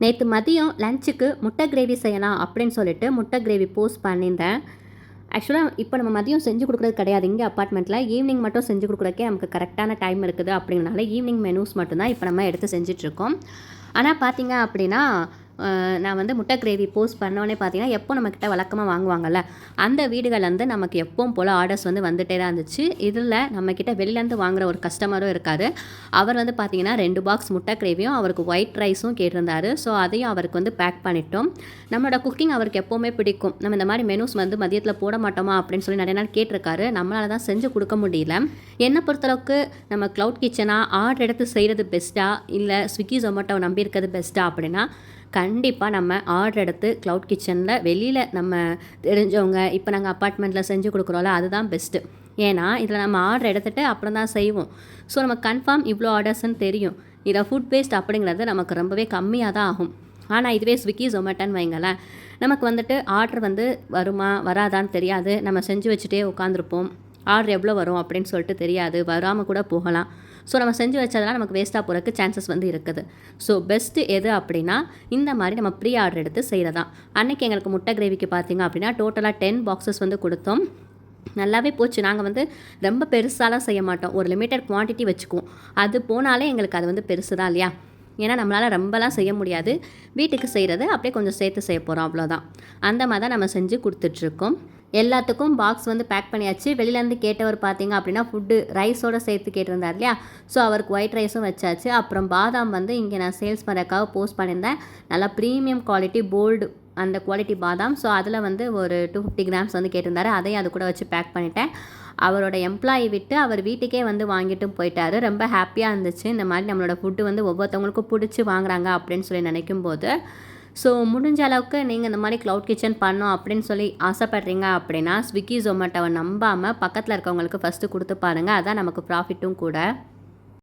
நேற்று மதியம் லஞ்சுக்கு முட்டை கிரேவி செய்யலாம் அப்படின்னு சொல்லிட்டு முட்டை கிரேவி போஸ்ட் பண்ணியிருந்தேன். ஆக்சுவலாக இப்போ நம்ம மதியம் செஞ்சு கொடுக்குறது கிடையாது. இங்கே அப்பார்ட்மெண்ட்டில் ஈவினிங் மட்டும் செஞ்சு கொடுக்குறக்கே நமக்கு கரெக்டான டைம் இருக்குது. அப்படிங்கிறனால ஈவினிங் மெனூஸ் மட்டும்தான் இப்போ நம்ம எடுத்து செஞ்சிட்ருக்கோம். ஆனால் பார்த்தீங்க அப்படின்னா நான் வந்து முட்டை கிரேவி போஸ்ட் பண்ணோன்னே பார்த்தீங்கன்னா எப்போ நம்மக்கிட்ட வழக்கமாக வாங்குவாங்கள்ல, அந்த வீடுகள்லேருந்து நமக்கு எப்பவும் போல் ஆர்டர்ஸ் வந்து வந்துகிட்டே தான் இருந்துச்சு. இதில் நம்மக்கிட்ட வெளிலேருந்து வாங்குகிற ஒரு கஸ்டமரும் இருக்கார். அவர் வந்து பார்த்தீங்கன்னா 2 பாக்ஸ் முட்டை கிரேவியும் அவருக்கு ஒயிட் ரைஸும் கேட்டிருந்தார். ஸோ அதையும் அவருக்கு வந்து பேக் பண்ணிட்டோம். நம்மளோட குக்கிங் அவருக்கு எப்போவுமே பிடிக்கும். நம்ம இந்த மாதிரி மெனூஸ் வந்து மதியத்தில் போட மாட்டோமா அப்படின்னு சொல்லி நிறைய நாள் கேட்டிருக்காரு. நம்மளால தான் செஞ்சு கொடுக்க முடியல. என்னை பொறுத்தளவுக்கு நம்ம க்ளவுட் கிச்சனாக ஆர்டர் எடுத்து செய்கிறது பெஸ்ட்டா, இல்லை ஸ்விக்கி ஜொமேட்டோவை நம்பி இருக்கிறது பெஸ்ட்டா அப்படின்னா கண்டிப்பாக நம்ம ஆர்டர் எடுத்து க்ளவுட் கிச்சனில் வெளியில் நம்ம தெரிஞ்சவங்க இப்போ நாங்கள் அப்பார்ட்மெண்ட்டில் செஞ்சு கொடுக்குறோம்ல, அதுதான் பெஸ்ட்டு. ஏன்னா இதில் நம்ம ஆர்டர் எடுத்துகிட்டு அப்புறம் தான் செய்வோம். ஸோ நம்ம கன்ஃபார்ம் இவ்வளோ ஆர்டர்ஸ்ன்னு தெரியும். இதில் ஃபுட் வேஸ்ட் அப்படிங்கிறது நமக்கு ரொம்பவே கம்மியாக தான் ஆகும். ஆனால் இதுவே ஸ்விக்கி ஜொமேட்டோன்னு வைங்களேன், நமக்கு வந்துட்டு ஆர்டர் வந்து வருமா வராதான்னு தெரியாது. நம்ம செஞ்சு வச்சுட்டே உட்காந்துருப்போம். ஆர்டர் எவ்வளோ வரும் அப்படின்னு சொல்லிட்டு தெரியாது, வராமல் கூட போகலாம். ஸோ நம்ம செஞ்சு வச்சதெல்லாம் நமக்கு வேஸ்ட்டாக போகிறதுக்கு சான்சஸ் வந்து இருக்குது. ஸோ பெஸ்ட்டு எது அப்படின்னா இந்த மாதிரி நம்ம ப்ரீ ஆர்டர் எடுத்து செய்கிறதான். அன்றைக்கி எங்களுக்கு முட்டை கிரேவிக்கு பார்த்திங்க அப்படின்னா டோட்டலாக 10 பாக்ஸஸ் வந்து கொடுத்தோம். நல்லாவே போச்சு. நாங்கள் வந்து ரொம்ப பெருசாலாம் செய்ய மாட்டோம். ஒரு லிமிட்டட் குவான்டிட்டி வச்சுக்குவோம். அது போனாலே எங்களுக்கு அது வந்து பெருசு தான் இல்லையா? ஏன்னா நம்மளால் ரொம்பலாம் செய்ய முடியாது. வீட்டுக்கு செய்கிறது அப்படியே கொஞ்சம் சேர்த்து செய்ய போகிறோம், அவ்வளோதான். அந்த மாதிரி தான் நம்ம செஞ்சு கொடுத்துட்ருக்கோம். எல்லாத்துக்கும் பாக்ஸ் வந்து பேக் பண்ணியாச்சு. வெளியிலேருந்து கேட்டவர் பார்த்தீங்க அப்படின்னா ஃபுட்டு ரைஸோடு சேர்த்து கேட்டிருந்தார் இல்லையா? ஸோ அவருக்கு ஒயிட் ரைஸும் வச்சாச்சு. அப்புறம் பாதாம் வந்து இங்கே நான் சேல்ஸ் பண்ணுறதுக்காக போஸ்ட் பண்ணியிருந்தேன். நல்லா ப்ரீமியம் குவாலிட்டி போல்டு அந்த குவாலிட்டி பாதாம். ஸோ அதில் வந்து ஒரு 250 கிராம்ஸ் வந்து கேட்டிருந்தாரு. அதையும் அது கூட வச்சு பேக் பண்ணிட்டேன். அவரோட எம்ப்ளாயி விட்டு அவர் வீட்டுக்கே வந்து வாங்கிட்டும் போயிட்டார். ரொம்ப ஹாப்பியாக இருந்துச்சு. இந்த மாதிரி நம்மளோட ஃபுட்டு வந்து ஒவ்வொருத்தவங்களுக்கும் பிடிச்சி வாங்குறாங்க அப்படின்னு சொல்லி நினைக்கும்போது. ஸோ முடிஞ்ச அளவுக்கு நீங்கள் இந்த மாதிரி க்ளவுட் கிச்சன் பண்ணோம் அப்படின்னு சொல்லி ஆசைப்பட்றீங்க அப்படின்னா ஸ்விக்கி ஜொமேட்டோவை நம்பாமல் பக்கத்தில் இருக்கவங்களுக்கு ஃபஸ்ட்டு கொடுத்து பாருங்கள். அதான் நமக்கு ப்ராஃபிட்டும் கூட.